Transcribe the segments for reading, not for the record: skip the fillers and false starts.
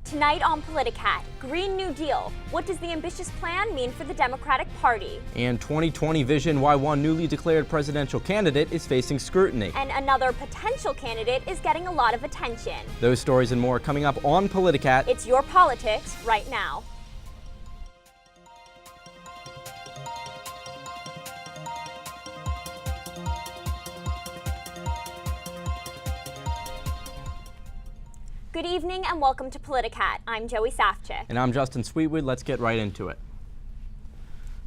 Tonight on Politicat, Green New Deal. What does the ambitious plan mean for the Democratic Party? And 2020 vision why one newly declared presidential candidate is facing scrutiny. And another potential candidate is getting a lot of attention. Those stories and more coming up on Politicat. It's your politics right now. Good evening and welcome to Politicat. I'm Joey Safchik. And I'm Justin Sweetwood. Let's get right into it.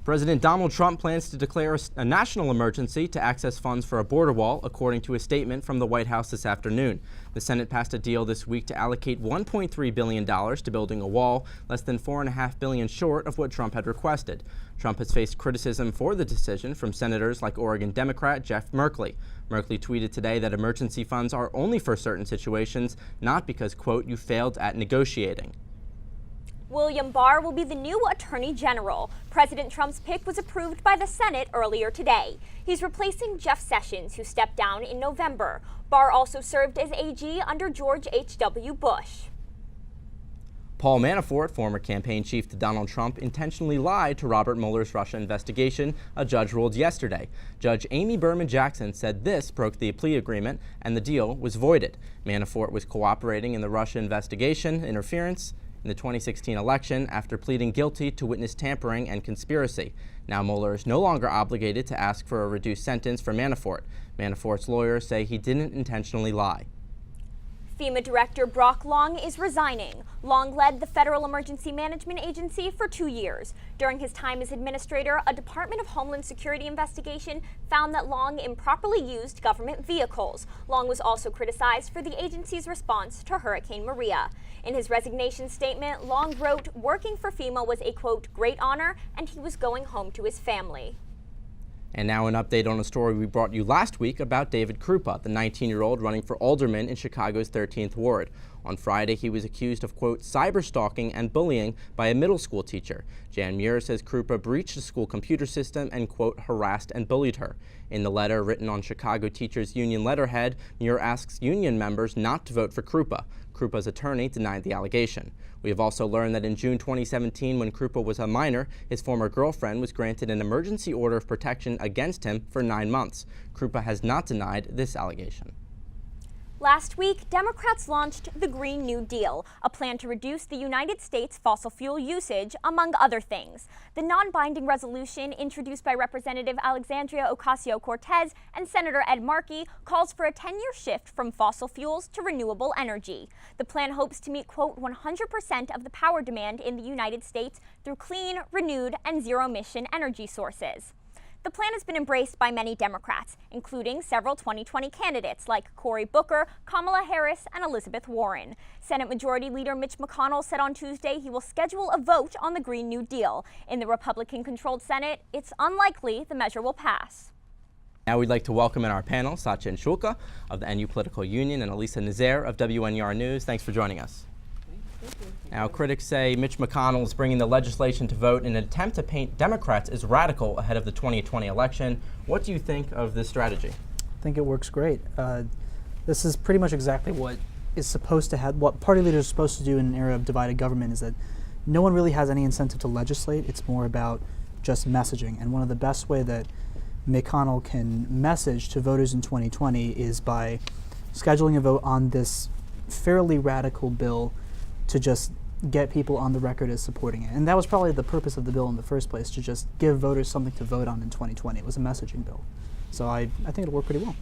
President Donald Trump plans to declare a national emergency to access funds for a border wall, according to a statement from the White House this afternoon. The Senate passed a deal this week to allocate $1.3 billion to building a wall, less than $4.5 billion short of what Trump had requested. Trump has faced criticism for the decision from senators like Oregon Democrat Jeff Merkley. Merkley tweeted today that emergency funds are only for certain situations, not because, quote, you failed at negotiating. William Barr will be the new Attorney General. President Trump's pick was approved by the Senate earlier today. He's replacing Jeff Sessions, who stepped down in November. Barr also served as AG under George H.W. Bush. Paul Manafort, former campaign chief to Donald Trump, intentionally lied to Robert Mueller's Russia investigation, a judge ruled yesterday. Judge Amy Berman Jackson said this broke the plea agreement and the deal was voided. Manafort was cooperating in the Russia investigation interference in the 2016 election after pleading guilty to witness tampering and conspiracy. Now Mueller is no longer obligated to ask for a reduced sentence for Manafort. Manafort's lawyers say he didn't intentionally lie. FEMA Director Brock Long is resigning. Long led the Federal Emergency Management Agency for 2 years. During his time as administrator, a Department of Homeland Security investigation found that Long improperly used government vehicles. Long was also criticized for the agency's response to Hurricane Maria. In his resignation statement, Long wrote, working for FEMA was a, quote, great honor, and he was going home to his family. And now an update on a story we brought you last week about David Krupa, the 19-year-old running for alderman in Chicago's 13th Ward. On Friday, he was accused of, quote, cyber-stalking and bullying by a middle school teacher. Jan Muir says Krupa breached the school computer system and, quote, harassed and bullied her. In the letter written on Chicago Teachers Union letterhead, Muir asks union members not to vote for Krupa. Krupa's attorney denied the allegation. We have also learned that in June 2017, when Krupa was a minor, his former girlfriend was granted an emergency order of protection against him for 9 months. Krupa has not denied this allegation. Last week, Democrats launched the Green New Deal, a plan to reduce the United States fossil fuel usage, among other things. The non-binding resolution introduced by Representative Alexandria Ocasio-Cortez and Senator Ed Markey calls for a 10-year shift from fossil fuels to renewable energy. The plan hopes to meet, quote, 100% of the power demand in the United States through clean, renewed, and zero-emission energy sources. The plan has been embraced by many Democrats, including several 2020 candidates like Cory Booker, Kamala Harris, and Elizabeth Warren. Senate Majority Leader Mitch McConnell said on Tuesday he will schedule a vote on the Green New Deal. In the Republican-controlled Senate, it's unlikely the measure will pass. Now we'd like to welcome in our panel Sachin Shulka of the NU Political Union and Elisa Nazaire of WNUR News. Thanks for joining us. Now, critics say Mitch McConnell is bringing the legislation to vote in an attempt to paint Democrats as radical ahead of the 2020 election. What do you think of this strategy? I think it works great. This is pretty much exactly what is supposed to have, what party leaders are supposed to do in an era of divided government, is that no one really has any incentive to legislate. It's more about just messaging. And one of the best way that McConnell can message to voters in 2020 is by scheduling a vote on this fairly radical bill to just get people on the record as supporting it. And that was probably the purpose of the bill in the first place, to just give voters something to vote on in 2020. It was a messaging bill. So I think it'll work pretty well.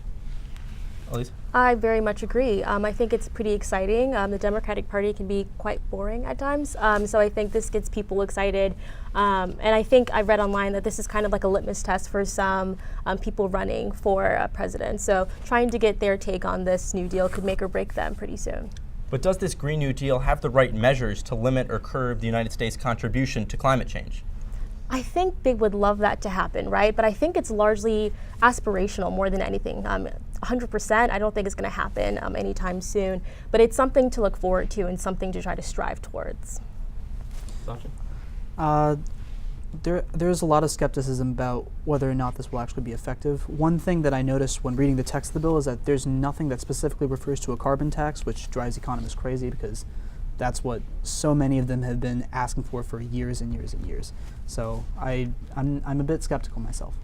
Elise? I very much agree. I think it's pretty exciting. The Democratic Party can be quite boring at times, so I think this gets people excited. And I think I read online that this is kind of like a litmus test for some people running for president. So trying to get their take on this New Deal could make or break them pretty soon. But does this Green New Deal have the right measures to limit or curb the United States' contribution to climate change? I think they would love that to happen, right? But I think it's largely aspirational more than anything. 100%, I don't think it's going to happen anytime soon. But it's something to look forward to and something to try to strive towards. Sachin? There's a lot of skepticism about whether or not this will actually be effective. One thing that I noticed when reading the text of the bill is that there's nothing that specifically refers to a carbon tax, which drives economists crazy because That's what so many of them have been asking for years and years and years. So I'm a bit skeptical myself.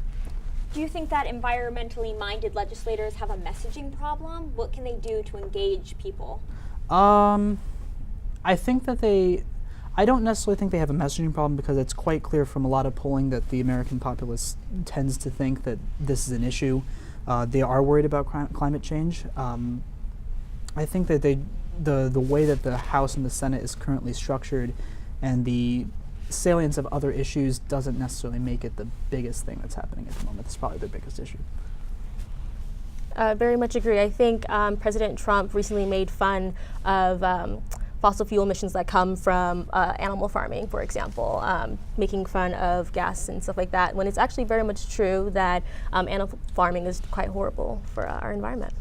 Do you think that environmentally minded legislators have a messaging problem? What can they do to engage people? I think that I don't necessarily think they have a messaging problem, because it's quite clear from a lot of polling that the American populace tends to think that this is an issue. They are worried about climate change. I think that the way that the House and the Senate is currently structured and the salience of other issues doesn't necessarily make it the biggest thing that's happening at the moment. It's probably their biggest issue. Very much agree. I think President Trump recently made fun of fossil fuel emissions that come from animal farming, for example, making fun of gas and stuff like that, when it's actually very much true that animal farming is quite horrible for our environment.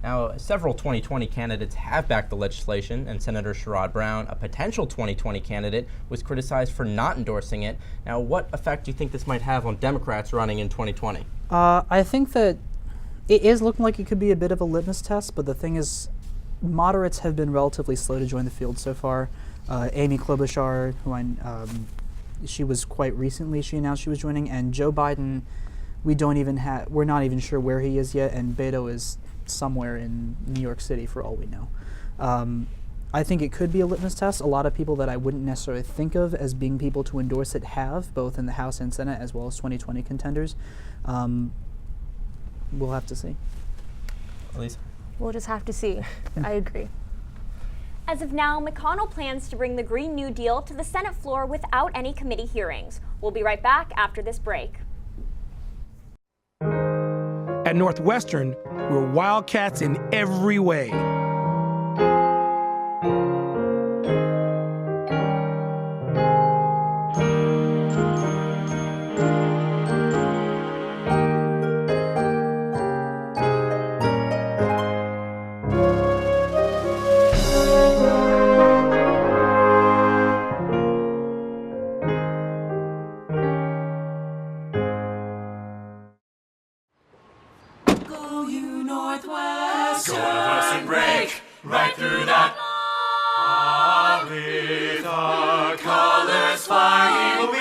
Now, several 2020 candidates have backed the legislation, and Senator Sherrod Brown, a potential 2020 candidate, was criticized for not endorsing it. Now, what effect do you think this might have on Democrats running in 2020? I think that it is looking like it could be a bit of a litmus test, but the thing is, moderates have been relatively slow to join the field so far. Amy Klobuchar, she was quite recently, she announced she was joining, and Joe Biden, we're not even sure where he is yet, and Beto is somewhere in New York City for all we know. I think it could be a litmus test. A lot of people that I wouldn't necessarily think of as being people to endorse it have, both in the House and Senate, as well as 2020 contenders. We'll have to see. Elise? We'll just have to see. I agree. As of now, McConnell plans to bring the Green New Deal to the Senate floor without any committee hearings. We'll be right back after this break. At Northwestern, we're wildcats in every way. Northwestern break right through that. With our colors flying,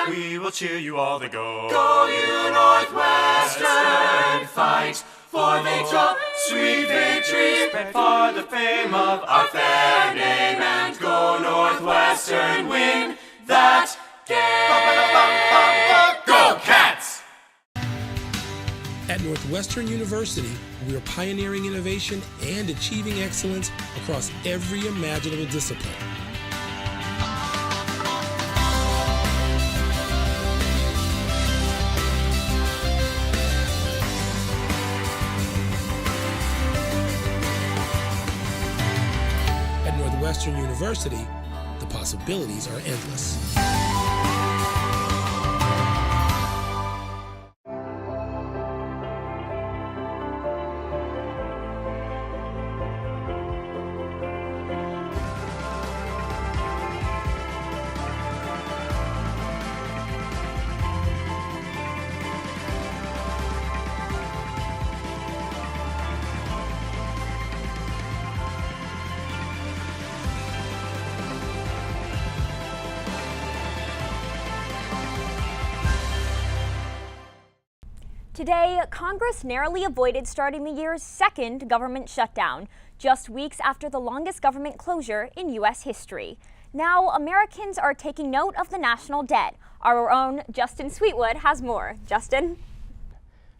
we will cheer you all to go. Go you Northwestern, fight for victory, sweet victory, spread for the fame of our fair name, and go Northwestern, win that game. Go Cats! At Northwestern University, we are pioneering innovation and achieving excellence across every imaginable discipline. At Northwestern University, the possibilities are endless. Today, Congress narrowly avoided starting the year's second government shutdown, just weeks after the longest government closure in U.S. history. Now, Americans are taking note of the national debt. Our own Justin Sweetwood has more. Justin?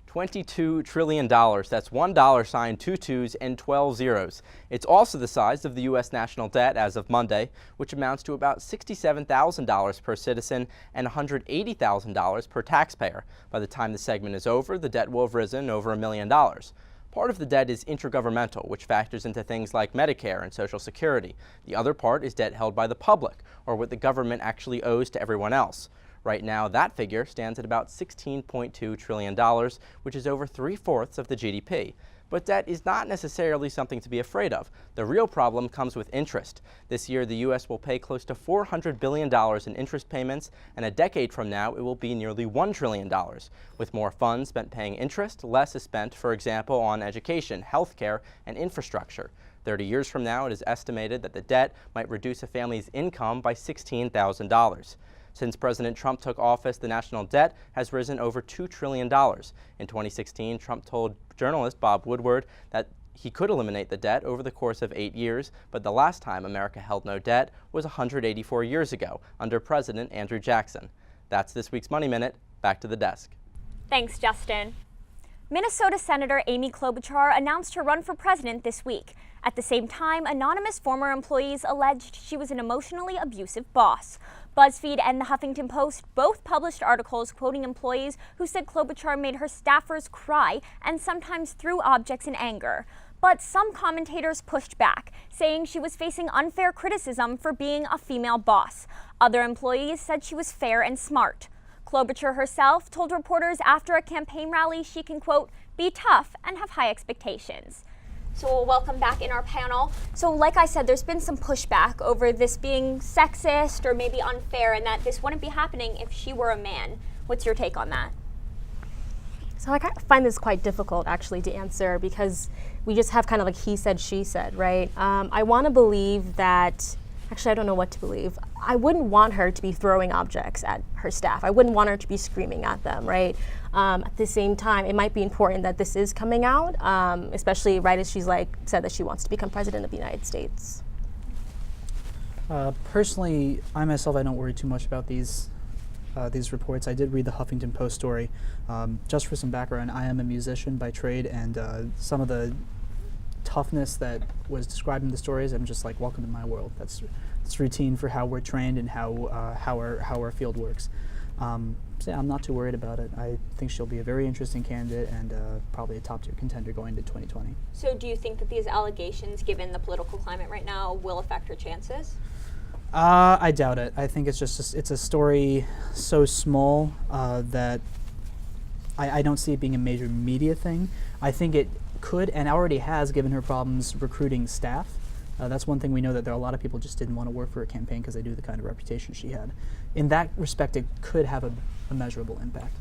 $22 trillion. That's $1 sign, 2 2s, and 12 zeros. It's also the size of the U.S. national debt as of Monday, which amounts to about $67,000 per citizen and $180,000 per taxpayer. By the time the segment is over, the debt will have risen over $1 million. Part of the debt is intergovernmental, which factors into things like Medicare and Social Security. The other part is debt held by the public, or what the government actually owes to everyone else. Right now, that figure stands at about $16.2 trillion, which is over 3/4 of the GDP. But debt is not necessarily something to be afraid of. The real problem comes with interest. This year, the U.S. will pay close to $400 billion in interest payments, and a decade from now, it will be nearly $1 trillion. With more funds spent paying interest, less is spent, for example, on education, healthcare, and infrastructure. 30 years from now, it is estimated that the debt might reduce a family's income by $16,000. Since President Trump took office, the national debt has risen over $2 trillion. In 2016, Trump told journalist Bob Woodward that he could eliminate the debt over the course of 8 years, but the last time America held no debt was 184 years ago, under President Andrew Jackson. That's this week's Money Minute. Back to the desk. Thanks, Justin. Minnesota Senator Amy Klobuchar announced her run for president this week. At the same time, anonymous former employees alleged she was an emotionally abusive boss. BuzzFeed and the Huffington Post both published articles quoting employees who said Klobuchar made her staffers cry and sometimes threw objects in anger. But some commentators pushed back, saying she was facing unfair criticism for being a female boss. Other employees said she was fair and smart. Klobuchar herself told reporters after a campaign rally she can, quote, be tough and have high expectations. So welcome back in our panel. So like I said, there's been some pushback over this being sexist or maybe unfair and that this wouldn't be happening if she were a man. What's your take on that? So I kind of find this quite difficult actually to answer because we just have kind of like he said, she said, right? I want to believe that, actually I don't know what to believe. I wouldn't want her to be throwing objects at her staff. I wouldn't want her to be screaming at them, right? At the same time, it might be important that this is coming out, especially right as she's said that she wants to become president of the United States. Personally, I don't worry too much about these reports. I did read the Huffington Post story. Just for some background, I am a musician by trade, and some of the toughness that was described in the stories, I'm just like, welcome to my world. That's routine for how we're trained and how our field works. So yeah, I'm not too worried about it. I think she'll be a very interesting candidate and probably a top-tier contender going to 2020. So do you think that these allegations, given the political climate right now, will affect her chances? I doubt it. I think it's it's a story so small that I don't see it being a major media thing. I think it could and already has given her problems recruiting staff. That's one thing we know, that there are a lot of people just didn't want to work for a campaign because they knew the kind of reputation she had. In that respect, it could have a measurable impact.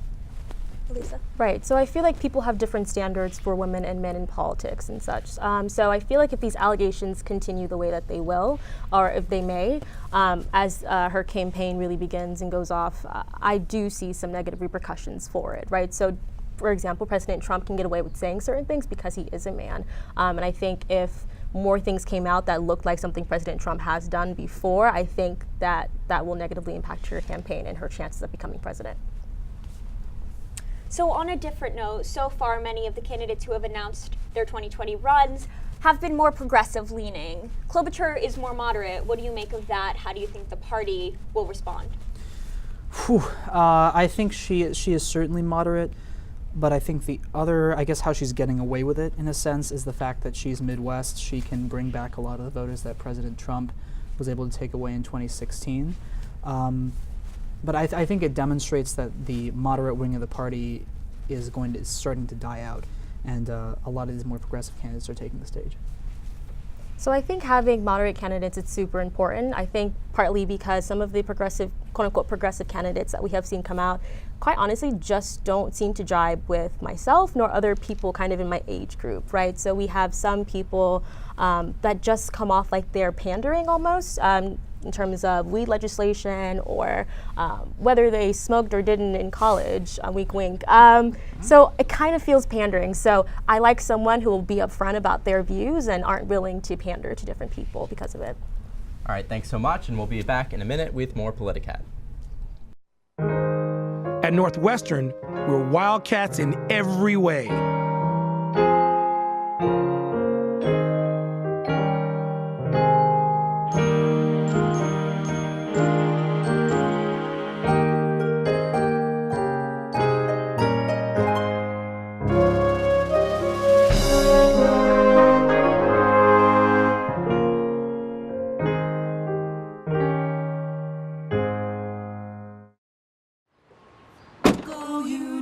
Lisa? Right, so I feel like people have different standards for women and men in politics and such. So I feel like if these allegations continue the way that they will, or if they may, as her campaign really begins and goes off, I do see some negative repercussions for it, right? So, for example, President Trump can get away with saying certain things because he is a man. And I think if more things came out that looked like something President Trump has done before, I think that will negatively impact her campaign and her chances of becoming president. So on a different note, so far many of the candidates who have announced their 2020 runs have been more progressive leaning. Klobuchar is more moderate. What do you make of that? How do you think the party will respond? I think she is certainly moderate. But I think the other, I guess how she's getting away with it, in a sense, is the fact that she's Midwest. She can bring back a lot of the voters that President Trump was able to take away in 2016. But I think it demonstrates that the moderate wing of the party is starting to die out, and a lot of these more progressive candidates are taking the stage. So I think having moderate candidates is super important. I think partly because some of the progressive, quote-unquote progressive candidates that we have seen come out, quite honestly, just don't seem to jibe with myself nor other people kind of in my age group, right? So we have some people that just come off like they're pandering almost, in terms of weed legislation or whether they smoked or didn't in college, wink wink. So it kind of feels pandering. So I like someone who will be upfront about their views and aren't willing to pander to different people because of it. All right, thanks so much, and we'll be back in a minute with more Politicat. At Northwestern, we're Wildcats in every way.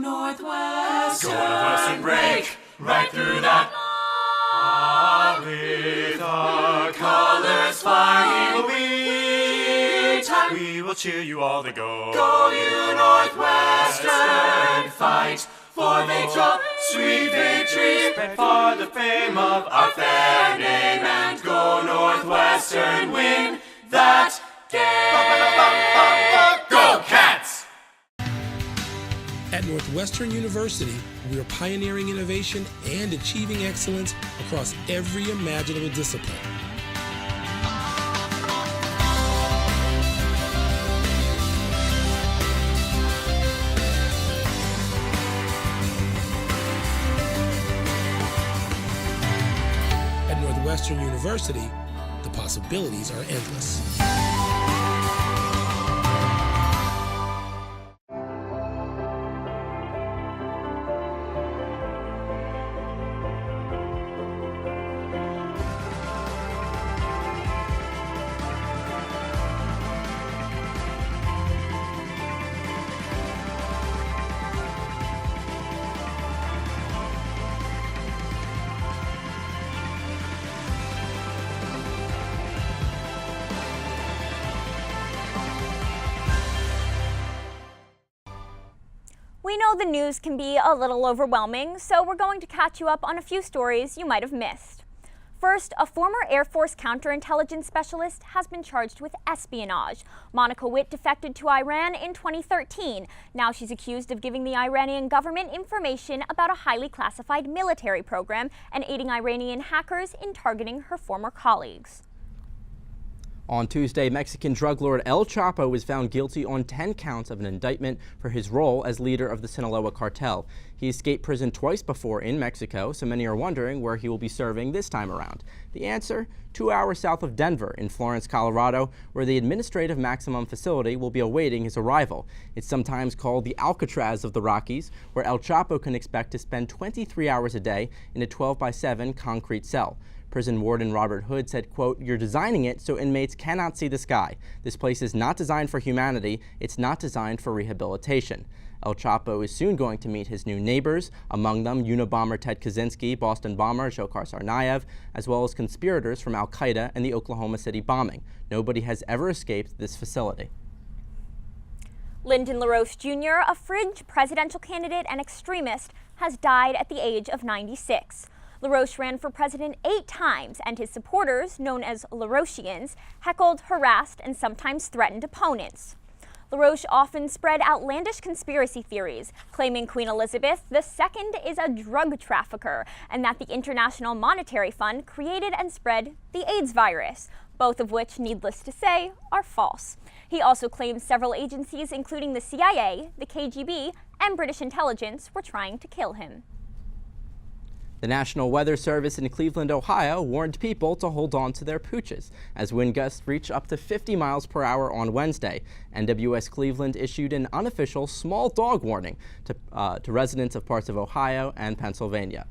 Northwestern break right through that. With our colors flying, we will cheer you all to go. Go you Northwestern, fight for victory. sweet victory, spread for the fame of our fair name, and go Northwestern, win that game. Go Cats! At Northwestern University, we are pioneering innovation and achieving excellence across every imaginable discipline. At Northwestern University, the possibilities are endless. We know the news can be a little overwhelming, so we're going to catch you up on a few stories you might have missed. First, a former Air Force counterintelligence specialist has been charged with espionage. Monica Witt defected to Iran in 2013. Now she's accused of giving the Iranian government information about a highly classified military program and aiding Iranian hackers in targeting her former colleagues. On Tuesday, Mexican drug lord El Chapo was found guilty on 10 counts of an indictment for his role as leader of the Sinaloa cartel. He escaped prison twice before in Mexico, so many are wondering where he will be serving this time around. The answer? 2 hours south of Denver, in Florence, Colorado, where the administrative maximum facility will be awaiting his arrival. It's sometimes called the Alcatraz of the Rockies, where El Chapo can expect to spend 23 hours a day in a 12-by-7 concrete cell. Prison warden Robert Hood said, quote, "You're designing it so inmates cannot see the sky. This place is not designed for humanity. It's not designed for rehabilitation." El Chapo is soon going to meet his new neighbors, among them Unabomber Ted Kaczynski, Boston bomber Dzhokhar Tsarnaev, as well as conspirators from Al-Qaeda and the Oklahoma City bombing. Nobody has ever escaped this facility. Lyndon LaRoche Jr., a fringe presidential candidate and extremist, has died at the age of 96. LaRoche ran for president 8 times, and his supporters, known as LaRochians, heckled, harassed, and sometimes threatened opponents. LaRoche often spread outlandish conspiracy theories, claiming Queen Elizabeth II is a drug trafficker and that the International Monetary Fund created and spread the AIDS virus, both of which, needless to say, are false. He also claims several agencies, including the CIA, the KGB, and British intelligence, were trying to kill him. The National Weather Service in Cleveland, Ohio, warned people to hold on to their pooches as wind gusts reach up to 50 miles per hour on Wednesday. NWS Cleveland issued an unofficial small dog warning to residents of parts of Ohio and Pennsylvania.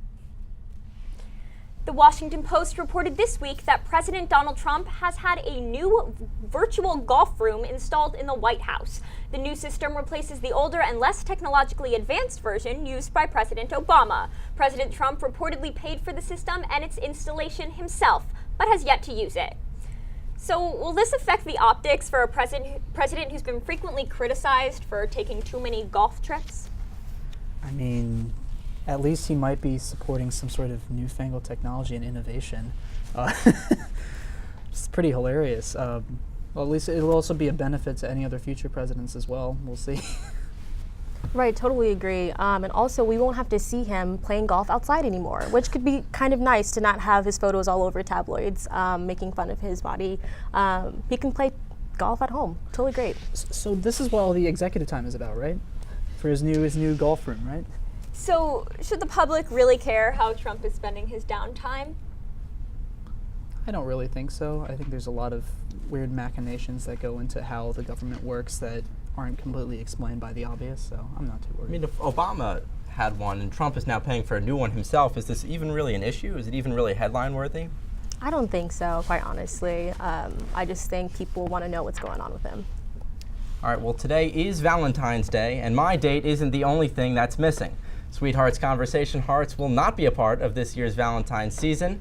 The Washington Post reported this week that President Donald Trump has had a new virtual golf room installed in the White House. The new system replaces the older and less technologically advanced version used by President Obama. President Trump reportedly paid for the system and its installation himself, but has yet to use it. So will this affect the optics for a president who's been frequently criticized for taking too many golf trips? I mean, at least he might be supporting some sort of newfangled technology and innovation. It's pretty hilarious. Well, at least it'll also be a benefit to any other future presidents as well. We'll see. Right, totally agree. And also, we won't have to see him playing golf outside anymore, which could be kind of nice to not have his photos all over tabloids making fun of his body. He can play golf at home. Totally great. So this is what all the executive time is about, right? For his new golf room, right? So should the public really care how Trump is spending his downtime? I don't really think so. I think there's a lot of weird machinations that go into how the government works that aren't completely explained by the obvious, so I'm not too worried. I mean, if Obama had one and Trump is now paying for a new one himself, is this even really an issue? Is it even really headline worthy? I don't think so, quite honestly. I just think people want to know what's going on with him. All right, well, today is Valentine's Day, and my date isn't the only thing that's missing. Sweethearts Conversation Hearts will not be a part of this year's Valentine's season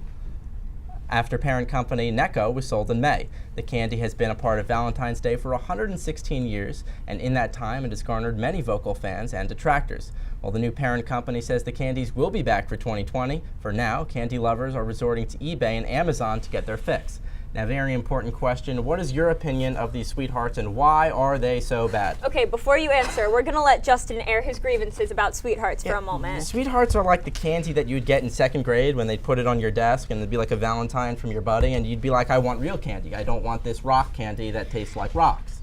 after parent company Necco was sold in May. The candy has been a part of Valentine's Day for 116 years, and in that time it has garnered many vocal fans and detractors. Well, the new parent company says the candies will be back for 2020. For now, candy lovers are resorting to eBay and Amazon to get their fix. Now, very important question. What is your opinion of these Sweethearts and why are they so bad? Okay, before you answer, we're going to let Justin air his grievances about Sweethearts for a moment. Sweethearts are like the candy that you'd get in second grade when they'd put it on your desk and it'd be like a Valentine from your buddy and you'd be like, I want real candy. I don't want this rock candy that tastes like rocks.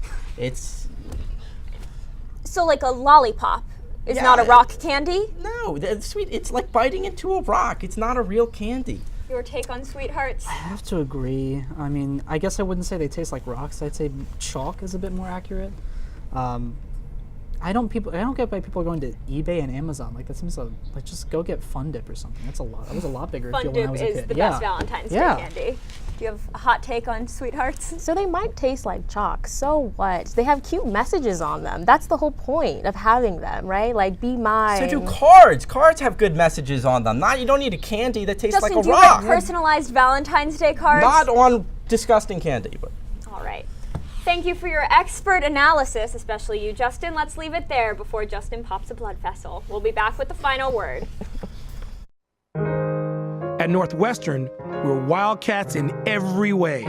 So like a lollipop is not a rock candy? No, it's like biting into a rock. It's not a real candy. Your take on Sweethearts? I have to agree. I mean, I guess I wouldn't say they taste like rocks. I'd say chalk is a bit more accurate. I don't get why people are going to eBay and Amazon. Like that seems like just go get Fun Dip or something. That was a lot bigger Fun deal when I Dip was a kid. is the best Valentine's Day candy. Do you have a hot take on Sweethearts? So they might taste like chalk. So what? They have cute messages on them. That's the whole point of having them, right? Like, be mine. So do cards. Cards have good messages on them. You don't need a candy that tastes Justin, like a do you rock. like personalized Valentine's Day cards? Not on disgusting candy, but. All right. Thank you for your expert analysis, especially you, Justin. Let's leave it there before Justin pops a blood vessel. We'll be back with the final word. At Northwestern, we're Wildcats in every way.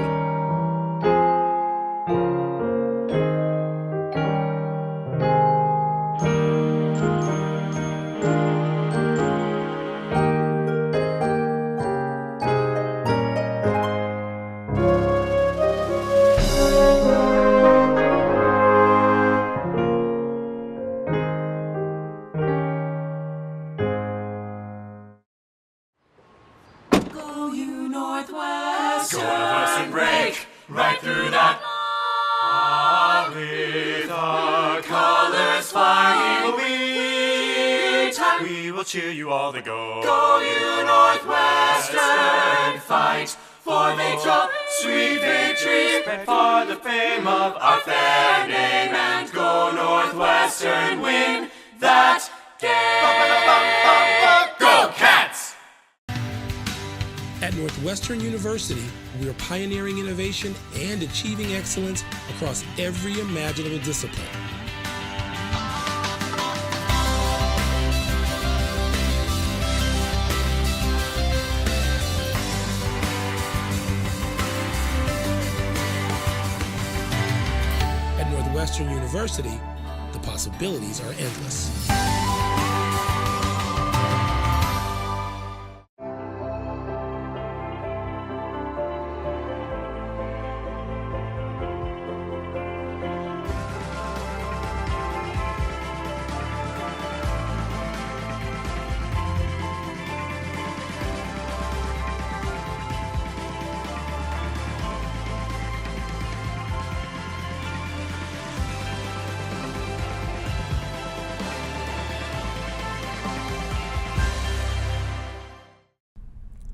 Northwestern break right through that. With our colors flying, we will cheer you all to go. Go you Northwestern, fight for the sweet victory, spread for the fame of our fair name, and go Northwestern, win that game. Go Cats! At Northwestern University, we are pioneering innovation and achieving excellence across every imaginable discipline. At Northwestern University, the possibilities are endless.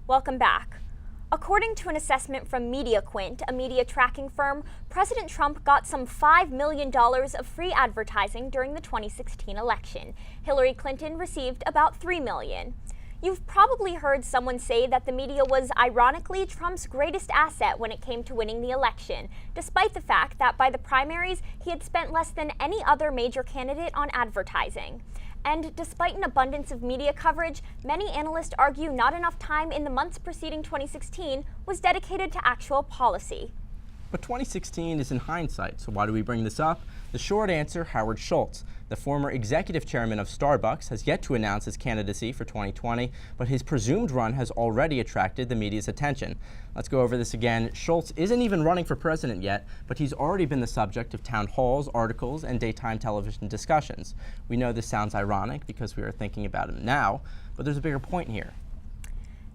Welcome back. According to an assessment from MediaQuint, a media tracking firm, President Trump got some $5 million of free advertising during the 2016 election. Hillary Clinton received about $3 million. You've probably heard someone say that the media was ironically Trump's greatest asset when it came to winning the election, despite the fact that by the primaries, he had spent less than any other major candidate on advertising. And despite an abundance of media coverage, many analysts argue not enough time in the months preceding 2016 was dedicated to actual policy. But 2016 is in hindsight, so why do we bring this up? The short answer, Howard Schultz. The former executive chairman of Starbucks has yet to announce his candidacy for 2020, but his presumed run has already attracted the media's attention. Let's go over this again. Schultz isn't even running for president yet, but he's already been the subject of town halls, articles, and daytime television discussions. We know this sounds ironic because we are thinking about him now, but there's a bigger point here.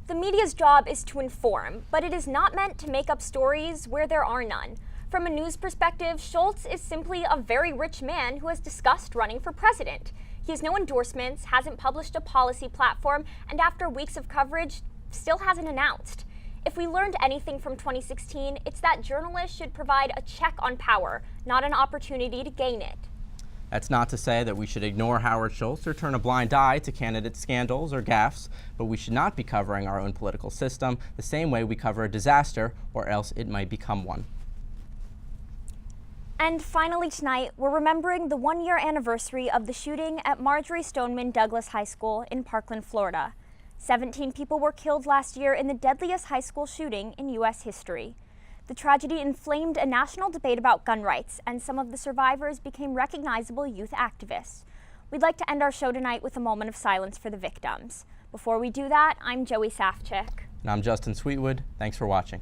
The media's job is to inform, but it is not meant to make up stories where there are none. From a news perspective, Schultz is simply a very rich man who has discussed running for president. He has no endorsements, hasn't published a policy platform, and after weeks of coverage, still hasn't announced. If we learned anything from 2016, it's that journalists should provide a check on power, not an opportunity to gain it. That's not to say that we should ignore Howard Schultz or turn a blind eye to candidate scandals or gaffes, but we should not be covering our own political system the same way we cover a disaster, or else it might become one. And finally tonight, we're remembering the one-year anniversary of the shooting at Marjorie Stoneman Douglas High School in Parkland, Florida. 17 people were killed last year in the deadliest high school shooting in U.S. history. The tragedy inflamed a national debate about gun rights, and some of the survivors became recognizable youth activists. We'd like to end our show tonight with a moment of silence for the victims. Before we do that, I'm Joey Safchik. And I'm Justin Sweetwood. Thanks for watching.